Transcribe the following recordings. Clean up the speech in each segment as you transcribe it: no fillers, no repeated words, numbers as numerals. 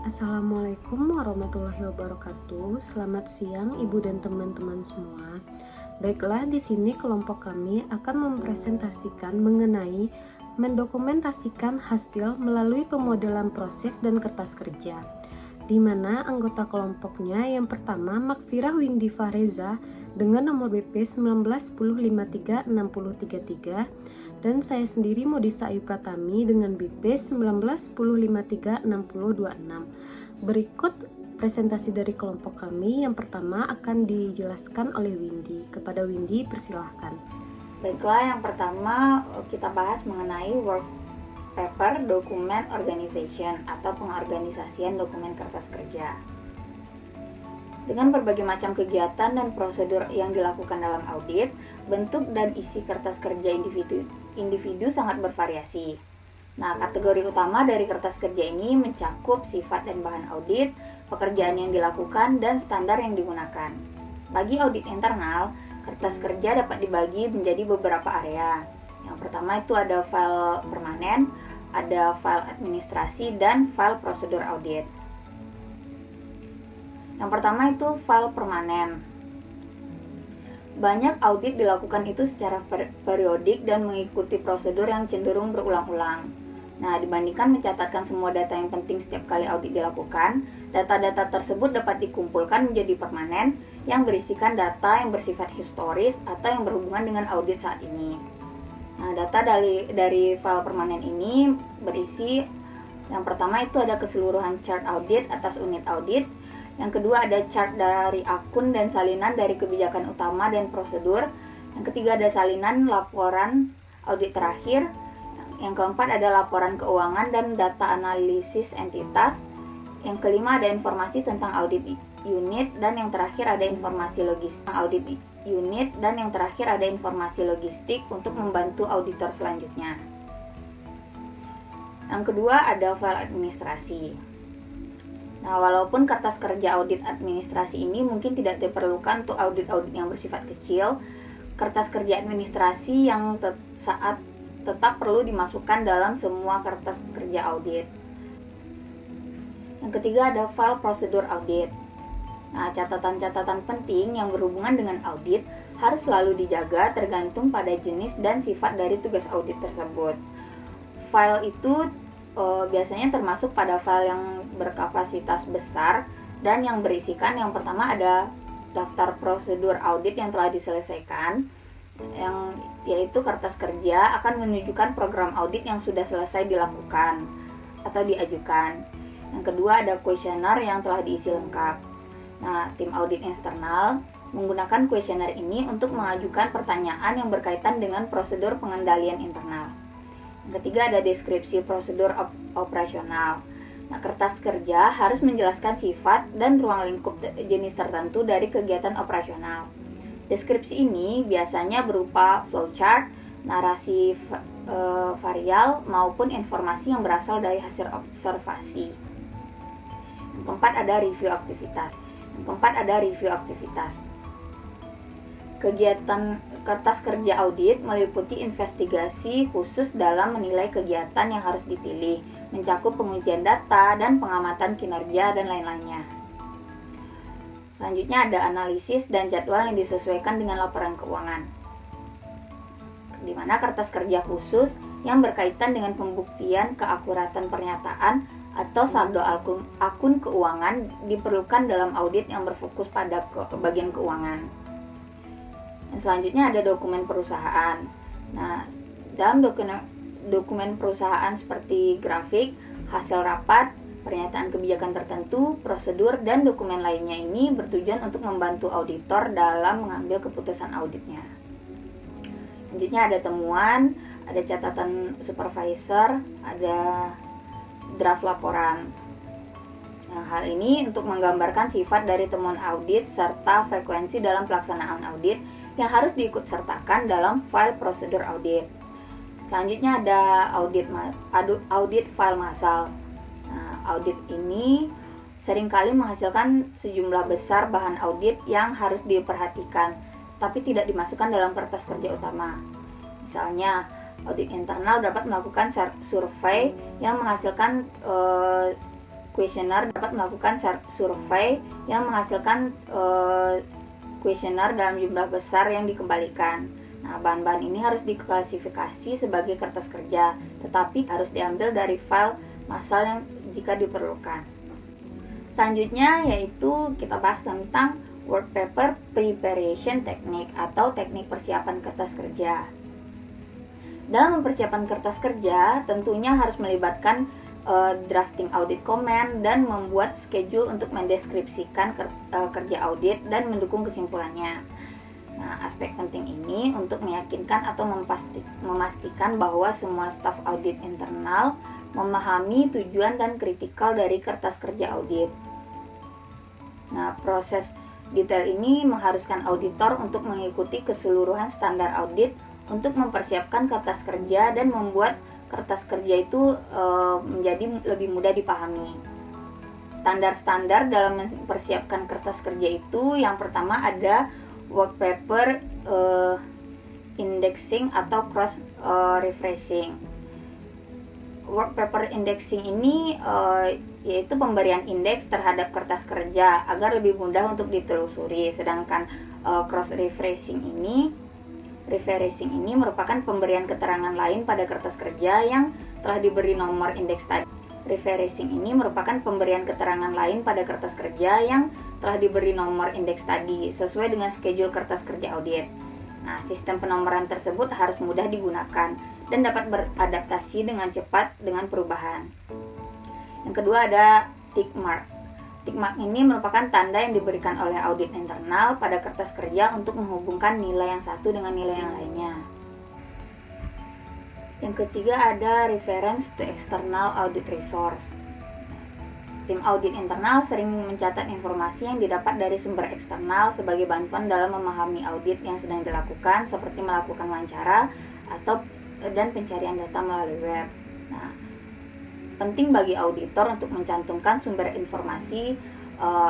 Assalamualaikum warahmatullahi wabarakatuh. Selamat siang Ibu dan teman-teman semua. Baiklah, di sini kelompok kami akan mempresentasikan mengenai mendokumentasikan hasil melalui pemodelan proses dan kertas kerja. Di mana anggota kelompoknya yang pertama Makfirah Windy Fareza dengan nomor BP 1910536333 dan saya sendiri Modisa Ayu Pratami dengan BP 1910536026. Berikut presentasi dari kelompok kami. Yang pertama akan dijelaskan oleh Windy. Kepada Windy, persilahkan. Baiklah, yang pertama kita bahas mengenai work paper document organization atau pengorganisasian dokumen kertas kerja. Dengan berbagai macam kegiatan dan prosedur yang dilakukan dalam audit, bentuk dan isi kertas kerja individu sangat bervariasi. Nah, kategori utama dari kertas kerja ini mencakup sifat dan bahan audit, pekerjaan yang dilakukan, dan standar yang digunakan. Bagi audit internal, kertas kerja dapat dibagi menjadi beberapa area. Yang pertama itu ada file permanen, ada file administrasi, dan file prosedur audit. Yang pertama itu file permanen. Banyak audit dilakukan itu secara periodik dan mengikuti prosedur yang cenderung berulang-ulang. Nah, dibandingkan mencatatkan semua data yang penting setiap kali audit dilakukan, data-data tersebut dapat dikumpulkan menjadi permanen yang berisikan data yang bersifat historis atau yang berhubungan dengan audit saat ini. Nah, data dari file permanen ini berisi, yang pertama itu ada keseluruhan chart audit atas unit audit. Yang kedua ada chart dari akun dan salinan dari kebijakan utama dan prosedur. Yang ketiga ada salinan laporan audit terakhir. Yang keempat ada laporan keuangan dan data analisis entitas. Yang kelima ada informasi tentang audit unit, dan yang terakhir ada informasi logistik audit unit, dan yang terakhir ada informasi logistik untuk membantu auditor selanjutnya. Yang kedua ada file administrasi. Nah, walaupun kertas kerja audit administrasi ini mungkin tidak diperlukan untuk audit-audit yang bersifat kecil, kertas kerja administrasi yang tetap perlu dimasukkan dalam semua kertas kerja audit. Yang ketiga ada file prosedur audit. Nah, catatan-catatan penting yang berhubungan dengan audit harus selalu dijaga tergantung pada jenis dan sifat dari tugas audit tersebut. File itu biasanya termasuk pada file yang berkapasitas besar dan yang berisikan yang pertama ada daftar prosedur audit yang telah diselesaikan, yang yaitu kertas kerja akan menunjukkan program audit yang sudah selesai dilakukan atau diajukan. Yang kedua ada kuesioner yang telah diisi lengkap. Nah, tim audit eksternal menggunakan kuesioner ini untuk mengajukan pertanyaan yang berkaitan dengan prosedur pengendalian internal. Yang ketiga ada deskripsi prosedur operasional. Nah, kertas kerja harus menjelaskan sifat dan ruang lingkup jenis tertentu dari kegiatan operasional. Deskripsi ini biasanya berupa flowchart, narasi varial, maupun informasi yang berasal dari hasil observasi. Yang keempat ada review aktivitas. Kegiatan kertas kerja audit meliputi investigasi khusus dalam menilai kegiatan yang harus dipilih, mencakup pengujian data dan pengamatan kinerja dan lain-lainnya. Selanjutnya ada analisis dan jadwal yang disesuaikan dengan laporan keuangan, di mana kertas kerja khusus yang berkaitan dengan pembuktian keakuratan pernyataan atau saldo akun keuangan diperlukan dalam audit yang berfokus pada bagian keuangan. Selanjutnya ada dokumen perusahaan. Nah, dalam dokumen perusahaan seperti grafik, hasil rapat, pernyataan kebijakan tertentu, prosedur, dan dokumen lainnya ini bertujuan untuk membantu auditor dalam mengambil keputusan auditnya. Selanjutnya ada temuan, ada catatan supervisor, ada draft laporan. Nah, hal ini untuk menggambarkan sifat dari temuan audit serta frekuensi dalam pelaksanaan audit yang harus diikut sertakan dalam file prosedur audit. Selanjutnya ada audit file massal. Nah, audit ini seringkali menghasilkan sejumlah besar bahan audit yang harus diperhatikan, tapi tidak dimasukkan dalam kertas kerja utama. Misalnya, audit internal dapat melakukan survei yang menghasilkan kuesioner dapat melakukan survei yang menghasilkan kuesioner dalam jumlah besar yang dikembalikan. Nah, bahan-bahan ini harus diklasifikasi sebagai kertas kerja, tetapi harus diambil dari file massal yang jika diperlukan. Selanjutnya yaitu kita bahas tentang work paper preparation technique atau teknik persiapan kertas kerja. Dalam mempersiapkan kertas kerja, tentunya harus melibatkan drafting audit comment dan membuat schedule untuk mendeskripsikan kerja audit dan mendukung kesimpulannya. Nah, aspek penting ini untuk meyakinkan atau memastikan bahwa semua staf audit internal memahami tujuan dan kritikal dari kertas kerja audit. Nah, proses detail ini mengharuskan auditor untuk mengikuti keseluruhan standar audit untuk mempersiapkan kertas kerja dan membuat kertas kerja itu menjadi lebih mudah dipahami. Standar-standar dalam mempersiapkan kertas kerja itu, yang pertama ada work paper indexing atau cross referencing. Work paper indexing ini yaitu pemberian indeks terhadap kertas kerja agar lebih mudah untuk ditelusuri, sedangkan cross referencing ini merupakan pemberian keterangan lain pada kertas kerja yang telah diberi nomor indeks tadi. Referencing ini merupakan pemberian keterangan lain pada kertas kerja yang telah diberi nomor indeks tadi sesuai dengan schedule kertas kerja audit. Nah, sistem penomoran tersebut harus mudah digunakan dan dapat beradaptasi dengan cepat dengan perubahan. Yang kedua ada tick mark. Tick mark ini merupakan tanda yang diberikan oleh audit internal pada kertas kerja untuk menghubungkan nilai yang satu dengan nilai yang lainnya. Yang ketiga ada reference to external audit resource. Tim audit internal sering mencatat informasi yang didapat dari sumber eksternal sebagai bantuan dalam memahami audit yang sedang dilakukan, seperti melakukan wawancara dan pencarian data melalui web. Nah, penting bagi auditor untuk mencantumkan sumber informasi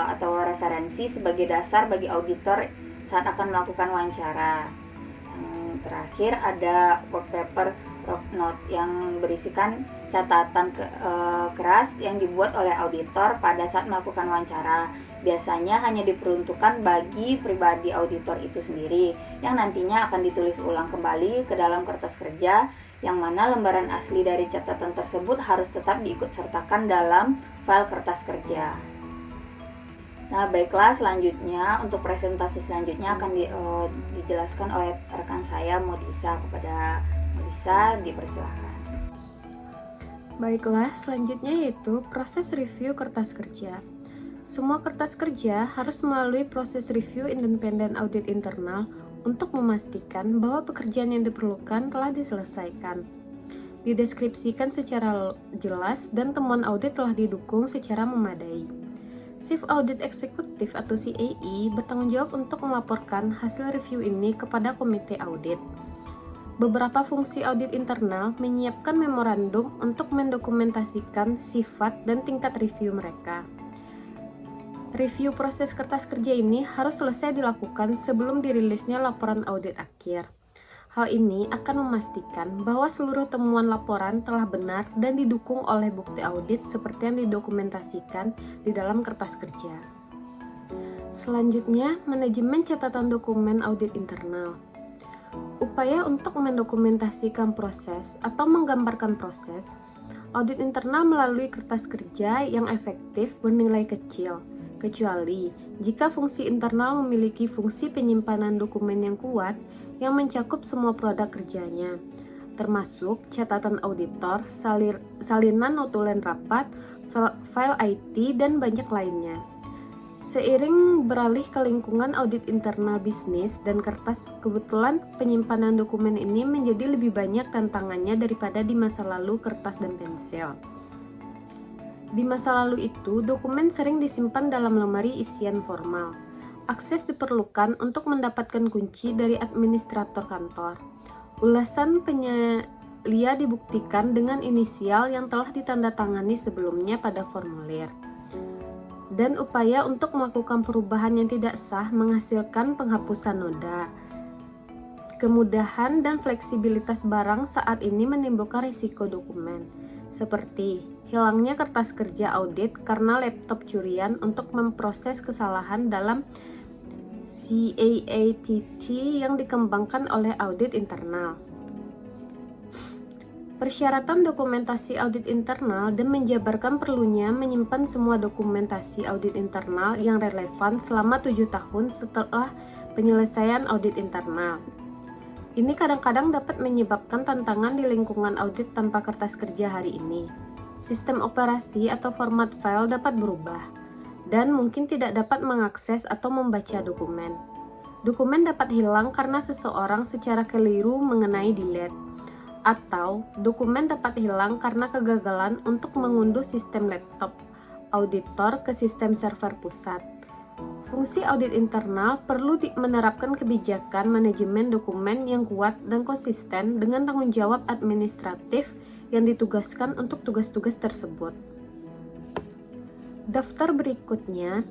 atau referensi sebagai dasar bagi auditor saat akan melakukan wawancara. Yang terakhir ada work paper rock note yang berisikan catatan keras yang dibuat oleh auditor pada saat melakukan wawancara. Biasanya hanya diperuntukkan bagi pribadi auditor itu sendiri, yang nantinya akan ditulis ulang kembali ke dalam kertas kerja, yang mana lembaran asli dari catatan tersebut harus tetap diikutsertakan dalam file kertas kerja. Nah, baiklah, selanjutnya untuk presentasi selanjutnya akan dijelaskan oleh rekan saya Modisa. Kepada Modisa dipersilakan. Baiklah, selanjutnya yaitu proses review kertas kerja. Semua kertas kerja harus melalui proses review independen audit internal untuk memastikan bahwa pekerjaan yang diperlukan telah diselesaikan, dideskripsikan secara jelas, dan temuan audit telah didukung secara memadai. Chief Audit Executive atau CAE bertanggung jawab untuk melaporkan hasil review ini kepada komite audit. Beberapa fungsi audit internal menyiapkan memorandum untuk mendokumentasikan sifat dan tingkat review mereka. Review proses kertas kerja ini harus selesai dilakukan sebelum dirilisnya laporan audit akhir. Hal ini akan memastikan bahwa seluruh temuan laporan telah benar dan didukung oleh bukti audit seperti yang didokumentasikan di dalam kertas kerja. Selanjutnya, manajemen catatan dokumen audit internal. Upaya untuk mendokumentasikan proses atau menggambarkan proses audit internal melalui kertas kerja yang efektif bernilai kecil, kecuali jika fungsi internal memiliki fungsi penyimpanan dokumen yang kuat yang mencakup semua produk kerjanya, termasuk catatan auditor, salinan notulen rapat, file IT, dan banyak lainnya. Seiring beralih ke lingkungan audit internal bisnis dan kertas, kebetulan penyimpanan dokumen ini menjadi lebih banyak tantangannya daripada di masa lalu kertas dan pensil. Di masa lalu itu, dokumen sering disimpan dalam lemari isian formal. Akses diperlukan untuk mendapatkan kunci dari administrator kantor. Ulasan penyelia dibuktikan dengan inisial yang telah ditandatangani sebelumnya pada formulir. Dan upaya untuk melakukan perubahan yang tidak sah menghasilkan penghapusan noda. Kemudahan dan fleksibilitas barang saat ini menimbulkan risiko dokumen, seperti hilangnya kertas kerja audit karena laptop curian untuk memproses kesalahan dalam CAATT yang dikembangkan oleh audit internal. Persyaratan dokumentasi audit internal dan menjabarkan perlunya menyimpan semua dokumentasi audit internal yang relevan selama 7 tahun setelah penyelesaian audit internal. Ini kadang-kadang dapat menyebabkan tantangan di lingkungan audit tanpa kertas kerja hari ini. Sistem operasi atau format file dapat berubah, dan mungkin tidak dapat mengakses atau membaca dokumen. Dokumen dapat hilang karena seseorang secara keliru mengenai delete, atau dokumen dapat hilang karena kegagalan untuk mengunduh sistem laptop auditor ke sistem server pusat. Fungsi audit internal perlu menerapkan kebijakan manajemen dokumen yang kuat dan konsisten dengan tanggung jawab administratif yang ditugaskan untuk tugas-tugas tersebut. Daftar berikutnya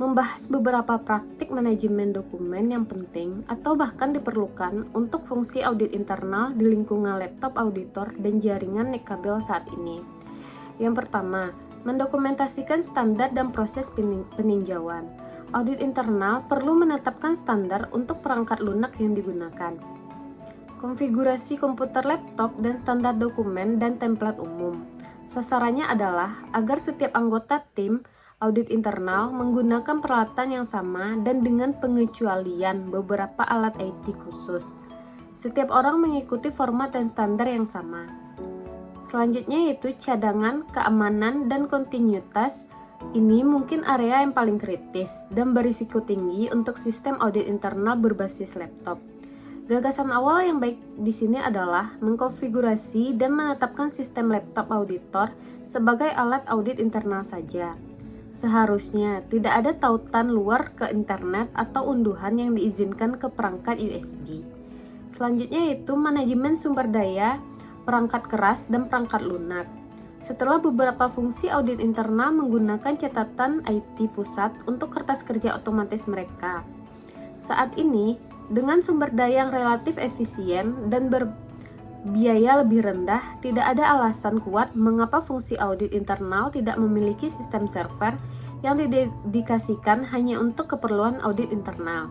membahas beberapa praktik manajemen dokumen yang penting atau bahkan diperlukan untuk fungsi audit internal di lingkungan laptop auditor dan jaringan netkabel saat ini. Yang pertama, mendokumentasikan standar dan proses peninjauan. Audit internal perlu menetapkan standar untuk perangkat lunak yang digunakan, konfigurasi komputer laptop dan standar dokumen dan template umum. Sasarannya adalah agar setiap anggota tim audit internal menggunakan peralatan yang sama dan dengan pengecualian beberapa alat IT khusus. Setiap orang mengikuti format dan standar yang sama. Selanjutnya yaitu cadangan, keamanan, dan kontinuitas. Ini mungkin area yang paling kritis dan berisiko tinggi untuk sistem audit internal berbasis laptop. Gagasan awal yang baik di sini adalah mengkonfigurasi dan menetapkan sistem laptop auditor sebagai alat audit internal saja. Seharusnya tidak ada tautan luar ke internet atau unduhan yang diizinkan ke perangkat USB. Selanjutnya yaitu manajemen sumber daya, perangkat keras, dan perangkat lunak. Setelah beberapa fungsi audit internal menggunakan catatan IT pusat untuk kertas kerja otomatis mereka. Saat ini, dengan sumber daya yang relatif efisien dan berbiaya lebih rendah, tidak ada alasan kuat mengapa fungsi audit internal tidak memiliki sistem server yang didedikasikan hanya untuk keperluan audit internal.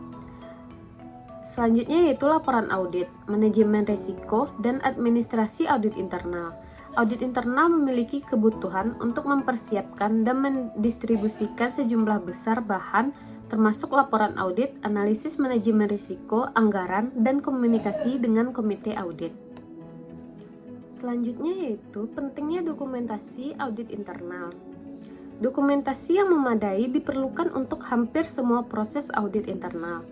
Selanjutnya yaitu laporan audit, manajemen risiko, dan administrasi audit internal. Audit internal memiliki kebutuhan untuk mempersiapkan dan mendistribusikan sejumlah besar bahan termasuk laporan audit, analisis manajemen risiko, anggaran, dan komunikasi dengan komite audit. Selanjutnya yaitu pentingnya dokumentasi audit internal. Dokumentasi yang memadai diperlukan untuk hampir semua proses audit internal.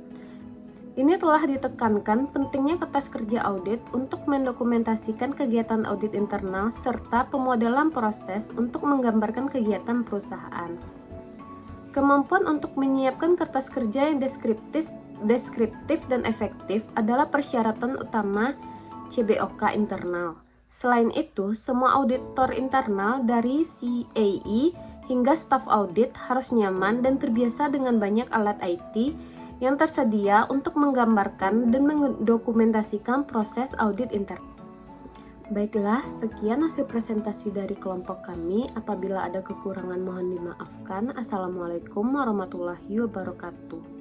Ini telah ditekankan pentingnya kertas kerja audit untuk mendokumentasikan kegiatan audit internal serta pemodelan proses untuk menggambarkan kegiatan perusahaan. Kemampuan untuk menyiapkan kertas kerja yang deskriptif dan efektif adalah persyaratan utama CBOK internal. Selain itu, semua auditor internal dari CAE hingga staf audit harus nyaman dan terbiasa dengan banyak alat IT yang tersedia untuk menggambarkan dan mendokumentasikan proses audit internal. Baiklah, sekian hasil presentasi dari kelompok kami. Apabila ada kekurangan mohon dimaafkan. Assalamualaikum warahmatullahi wabarakatuh.